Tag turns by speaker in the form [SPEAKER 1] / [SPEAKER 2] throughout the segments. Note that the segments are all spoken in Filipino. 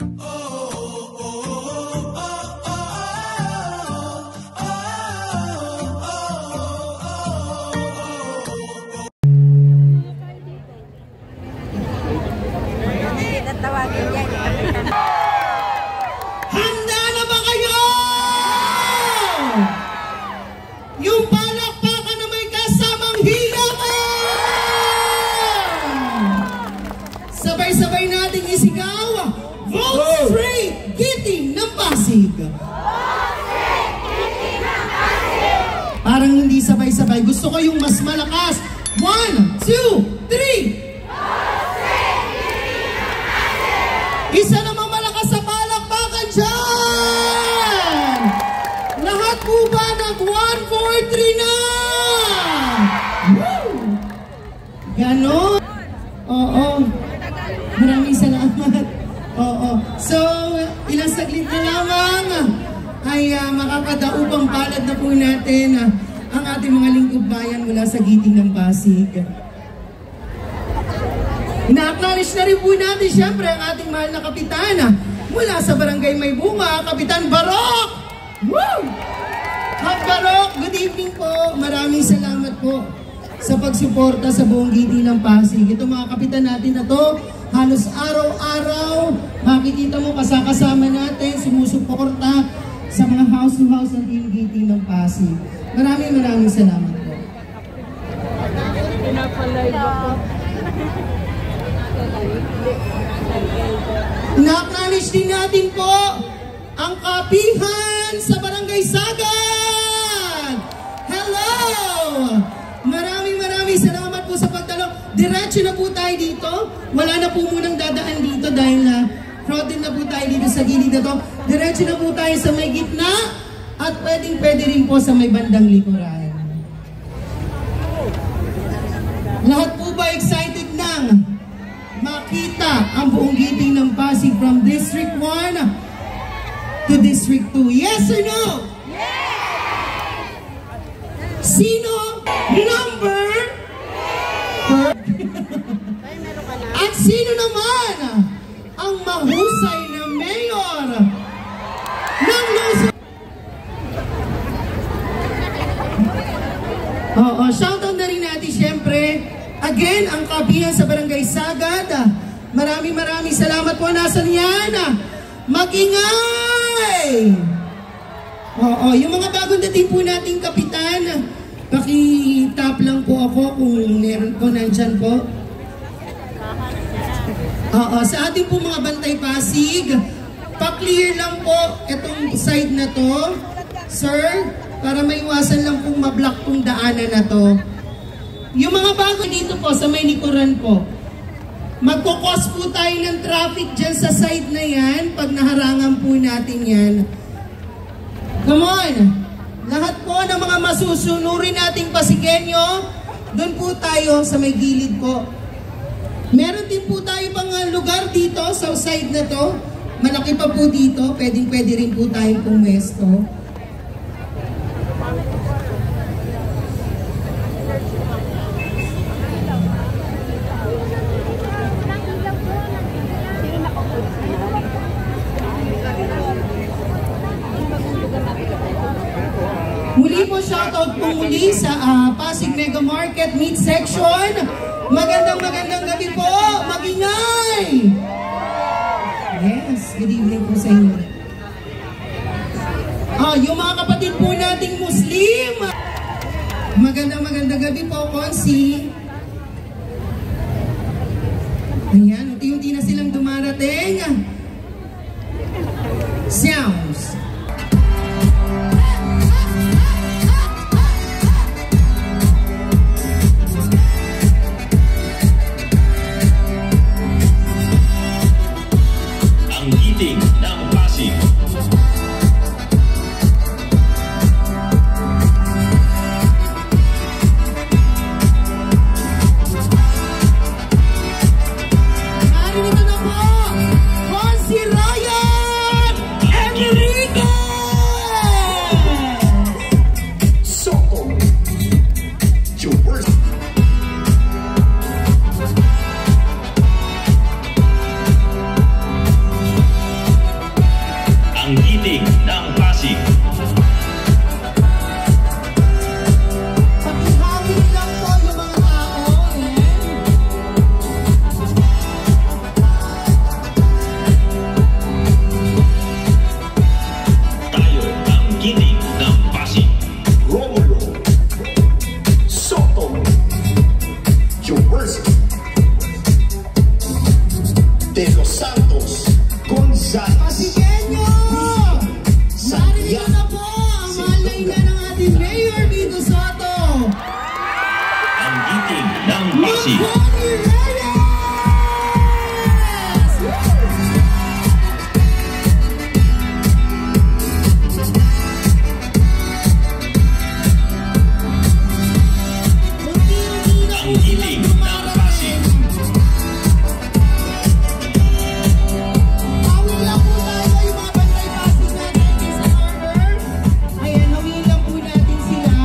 [SPEAKER 1] Handa na ba kayo? Yung palakpakan na may kasamang hiyakan! Sabay-sabay nating isigaw, Vote Straight Giting ng Pasig! Parang hindi sabay-sabay. Gusto ko yung mas malakas. 1, 2, 3! Isa namang malakas sa palakpakan dyan! Lahat po ba ng 1, 4, 3 na? Woo! Ganon. Oo. Maraming salamat. Oo. So, ilang saglit na lamang ay makakadaupang palad na po natin ang ating mga lingkod bayan mula sa Giting ng Pasig. Ina-acknowledge na rin po natin siyempre ang ating mahal na kapitan mula sa Barangay Maybunga, Kapitan Barok! Woo! Hot Barok, good evening po. Maraming salamat po sa pagsuporta sa buong Giting ng Pasig. Ito mga kapitan natin na to, halos araw-araw, makikita mo kasama natin, sumusuporta sa mga house-to-house ng Team Giting ng Pasig. Maraming salamat po. Na-acknowledge din natin po ang kapihan sa Barangay Sagad. Hello! Maraming salamat po sa pagdalo. Diretso na po tayo dito. Wala na po munang dadaan dito dahil crowded na po tayo dito sa gilid na to. Diretso na po tayo sa may gitna at pwede rin po sa may bandang likuran. Lahat po ba excited nang makita ang buong Giting ng Pasig from District 1 to District 2? Yes or no? Yes! Sino number? At sino naman ang mahusay na mayor ng Luzon? Oo, shoutout na rin natin siyempre. Again, ang kapihan sa Barangay Sagad. Maraming salamat po. Nasaan yan? Mag-ingay! Oo, yung mga bagong dating po nating kapitan, paki-tap lang po ako kung meron po nandyan po. Oo, sa ating po mga Bantay Pasig, pa-clear lang po itong side na to, sir, para maiwasan lang pong mablock tong daanan na to. Yung mga bago dito po sa may likuran po, magkukos po tayo ng traffic dyan sa side na yan pag naharangan po natin yan. Come on! Lahat po ng mga masusunurin nating Pasigenyo, doon po tayo sa may gilid po. Meron din po tayo pang lugar dito sa side na to. Malaki pa po dito, pwede rin po tayong pumesto. Muli po, shoutout po muli sa Pasig Mega Market Meat Section. Magandang gabi po, mag-ingay! Yes, good evening po sa inyo. Yung mga kapatid po nating Muslim, magandang gabi po, Konsi. Ayan, unti-unti na silang dumarating. Sounds.
[SPEAKER 2] ang giting ng Pasig.
[SPEAKER 1] Pakihawin lang po yung mga tao.
[SPEAKER 2] Tayo ang giting ng Pasig.
[SPEAKER 3] Romulo, Soto, Jaworski, De Los Santos, Gonzales,
[SPEAKER 1] Pasigenyo! Narinig na po ang malay na ng ating Mayor Vito Soto.
[SPEAKER 2] Ang giting ng Pasig.
[SPEAKER 1] Magponi Reyes! Unti-unti na
[SPEAKER 2] Ang
[SPEAKER 1] po silang
[SPEAKER 2] giting ng Pasig.
[SPEAKER 1] Hawin lang po tayo yung mga bantay Pasig natin sa harbor. Ayan, hawin lang po natin sila.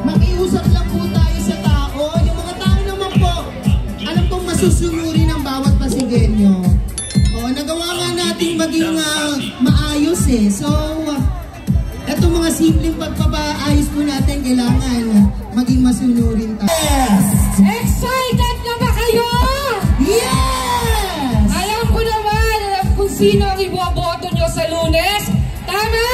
[SPEAKER 1] Makiusap lang po tayo sa tao. Yung mga tao naman po, alam kong masusunurin ng bawat Pasigenyo. O, nagawa nga natin maging maayos eh. So, etong mga simpleng pagpapaayos po natin, kailangan maging masunurin tayo. Yes!
[SPEAKER 4] Excited na ba kayo?
[SPEAKER 1] Yes!
[SPEAKER 4] Alam ko naman kung sino ang iboboto nyo sa Lunes. Tama!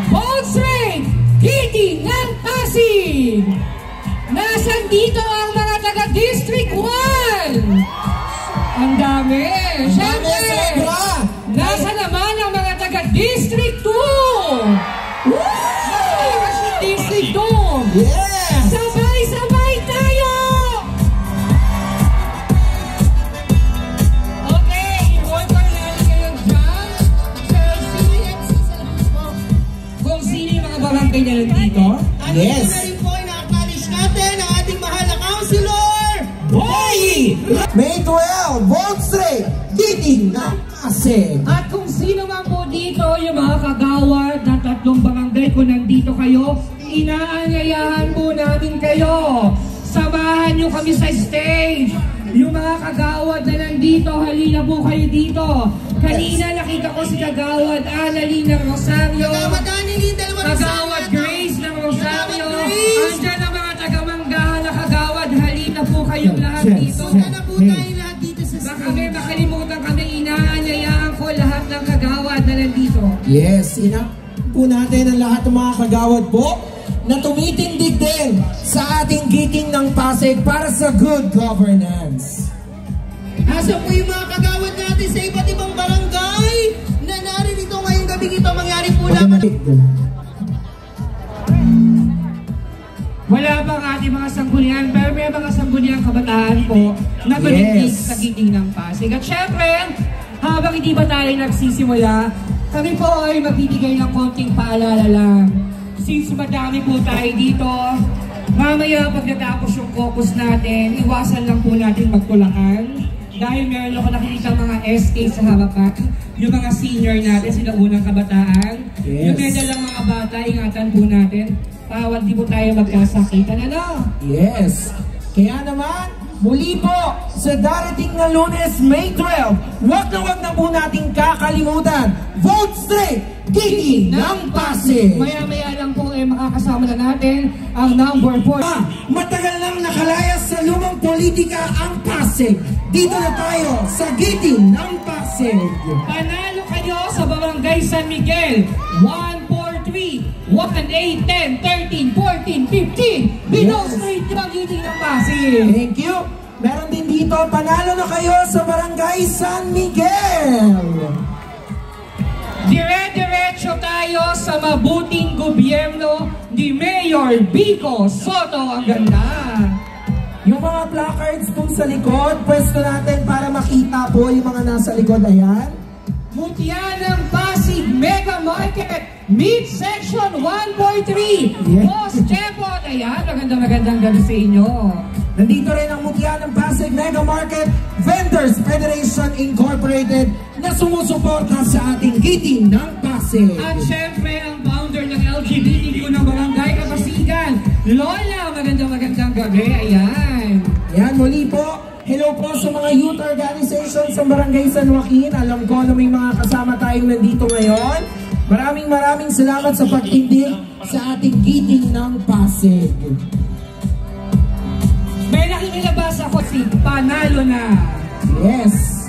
[SPEAKER 4] Vote straight! Giting ng Pasig! Nasaan dito ang mga taga-District 1? Ang dami! Siyempre! Nasa naman ang mga taga-District 2? Nasaan District 2?
[SPEAKER 1] Yes!
[SPEAKER 4] Sabay-sabay tayo! Okay, i-vote natin kayo dyan. Chelsea, kung sino yung mga barangay na nandito.
[SPEAKER 1] Yes! Ano na rin po, ina-acknowledge natin ang ating mahal na councilor, Boy!
[SPEAKER 5] May 12, vote straight, giting ng Pasig.
[SPEAKER 4] At kung sino man po dito, yung mga kagawad ng tatlong barangay, kung nandito kayo, inaanyayahan po natin kayo. Samahan nyo kami sa stage. Yung mga kagawad na nandito, halina po kayo dito. Kanina nakita ko si kagawad Annalyn ng Rosario,
[SPEAKER 1] Kagawad Annalyn, dalawa na
[SPEAKER 4] kagawad Grace ng Rosario. Andyan ang mga taga-Manggahan na kagawad. Halina po kayong lahat dito.
[SPEAKER 1] Punta na po tayo lahat dito sa
[SPEAKER 4] Baka
[SPEAKER 1] stage.
[SPEAKER 4] may makalimutan kami, inaanyayahan ko lahat ng kagawad na nandito.
[SPEAKER 5] Yes, inap po natin ang lahat ng mga kagawad po na tumitindig din sa ating giting ng Pasig para sa good governance.
[SPEAKER 1] Asa po yung mga kagawad natin sa iba't ibang barangay na naririto ngayong gabi ito. Mangyari po lamang
[SPEAKER 4] Wala bang ating mga sanggunian, pero may mga sanggunian kabataan po na tumitig
[SPEAKER 5] Yes.
[SPEAKER 4] sa giting ng Pasig. At syempre, habang hindi ba tayo nagsisimula, kami po ay magbibigay ng konting paalala lang. Since madami po tayo dito, mamaya pagkatapos yung caucus natin, iwasan lang po natin magtulakan. Dahil meron ako nakikita mga SK sa harapan, yung mga senior natin, sila unang kabataan.
[SPEAKER 5] Yes.
[SPEAKER 4] Yung medyo lang mga bata, ingatan po natin. Bawal di po tayo magkasakitan, ano?
[SPEAKER 5] Yes. Kaya naman, muli po sa darating na Lunes, May 12, wag na po nating kakalimutan. Vote straight, giting ng Pasig.
[SPEAKER 4] Maya-maya lang po makakasama na natin ang number 4.
[SPEAKER 5] Matagal nang nakalayas sa lumang politika ang Pasig. Dito na tayo sa giting ng Pasig.
[SPEAKER 4] Panalo kayo sa Barangay San Miguel. 1, 4, 3, 1, 8, 10, 13, 14, 15. Binaw straight yung giting ng Pasig.
[SPEAKER 5] Thank you. Meron din dito, panalo na kayo sa Barangay San Miguel.
[SPEAKER 4] Dire-diretso tayo sa mabuting gobyerno ni Mayor Vico Soto. Ang ganda.
[SPEAKER 5] Yung mga placards dun sa likod, pwesto natin para makita po yung mga nasa likod. Ayan.
[SPEAKER 4] Mutianang Pasig Mega Market Mid-Section 1.3.
[SPEAKER 5] Yes.
[SPEAKER 4] Boss Jepot. Ayan, magandang gabi sa inyo.
[SPEAKER 5] Nandito rin ang Mutianang Pasig Mega Market Vendors Federation Incorporated na sumusuporta sa ating giting ng Pasig.
[SPEAKER 4] At syempre, ang founder ng LGBTQ ng Barangay Kapasigan, Lola, magandang gabi. Ayan.
[SPEAKER 5] Ayan, muli po, Hello po sa mga youth organization sa Barangay San Joaquin. Alam ko na may mga kasama tayong nandito ngayon. Maraming salamat sa pagtindig sa ating Giting ng Pasig.
[SPEAKER 4] May nakikilabas ako si Panalo na.
[SPEAKER 5] Yes.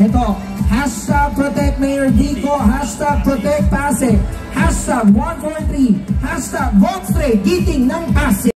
[SPEAKER 5] Ito, hashtag Protect Mayor Dico, hashtag Protect Pasig, hashtag 143, hashtag Vote Straight Giting ng Pasig.